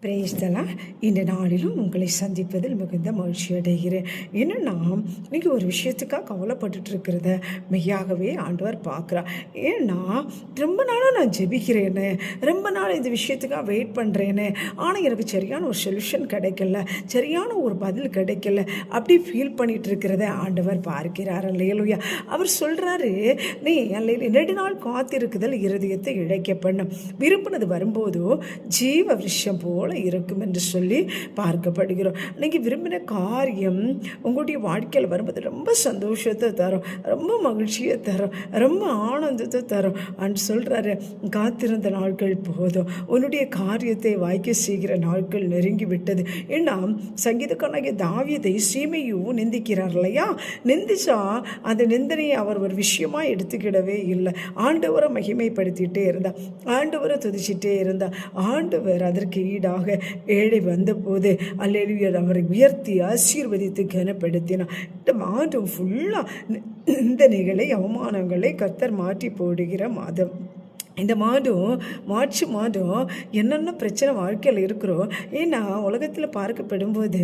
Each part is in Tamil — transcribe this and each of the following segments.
பிரேஸ்தலாம் இந்த நாளிலும் உங்களை சந்திப்பதில் மிகுந்த மகிழ்ச்சி அடைகிறேன். என்னென்னா, நீங்கள் ஒரு விஷயத்துக்காக கவலைப்பட்டுட்டு இருக்கிறத மெய்யாகவே ஆண்டவர் பார்க்குறார். ஏன்னா ரொம்ப நாளாக நான் ஜெபிக்கிறேன்னு, ரொம்ப நாள் இந்த விஷயத்துக்காக வெயிட் பண்ணுறேன்னு, ஆனால் எனக்கு சரியான ஒரு சொல்யூஷன் கிடைக்கல, சரியான ஒரு பதில் கிடைக்கல, அப்படி ஃபீல் பண்ணிகிட்டு இருக்கிறத ஆண்டவர் பார்க்கிறார். அல்லேலூயா. அவர் சொல்கிறாரு, நீ நெடுநாள் காத்திருக்குதல் இருதயத்தை இழைக்க பண்ணும், விரும்பினது வரும்போதோ ஜீவ விஷயம் போல் இருக்கும் என்று சொல்லி பார்க்கப்படுகிறோம். நீங்கள் விரும்பின காரியம் உங்களுடைய வாழ்க்கையில் வரும்போது ரொம்ப சந்தோஷத்தை தரும், ரொம்ப மகிழ்ச்சியை தரும், ரொம்ப ஆனந்தத்தை தரும். அன்று சொல்கிறாரு, காத்திருந்த நாட்கள் போதும், உன்னுடைய காரியத்தை வாய்க்க செய்கிற நாட்கள் நெருங்கி விட்டது. ஏன்னா சங்கீதக்காரனாகிய தாவீதை சீமையும் நிந்திக்கிறார் இல்லையா? நிந்திச்சா அந்த நிந்தனையை அவர் ஒரு விஷயமாக எடுத்துக்கிடவே இல்லை. ஆண்டவரை மகிமைப்படுத்திகிட்டே இருந்தார், ஆண்டவரை துதிச்சிட்டே இருந்தார். ஆண்டவர் அதற்கு ஈடாக ஏழை வந்தபோது அல்லேலூயா அவரை உயர்த்தி ஆசீர்வதித்து கனப்படுத்தினார். இந்த மாதம் ஃபுல்லாக நிந்தனைகளை அவமானங்களை கர்த்தர் மாற்றி போடுகிற மாதம். இந்த மார்ச் மாதம் என்னென்ன பிரச்சனை வாழ்க்கையில் இருக்கிறோம். ஏன்னா உலகத்தில் பார்க்கப்படும்போது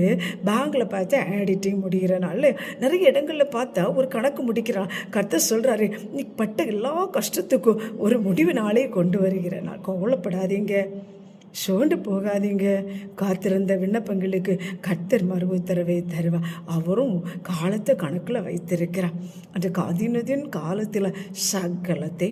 பேங்கில் பார்த்தா ஆடிட்டிங் முடிகிறனால நிறைய இடங்களில் பார்த்தா ஒரு கணக்கு முடிக்கிறான். கர்த்தர் சொல்கிறாரு, நீ பட்ட எல்லா கஷ்டத்துக்கும் ஒரு முடிவு நாளே கொண்டு வருகிறேன். நான் கவலைப்படாதீங்க, சோண்டு போகாதீங்க. காத்திருந்த விண்ணப்பங்களுக்கு கர்த்தர் மறு உத்தரவை தருவார். அவரும் காலத்தை கணக்கில் வைத்திருக்கிறார். அந்த காதினதின் காலத்தில் சகலத்தை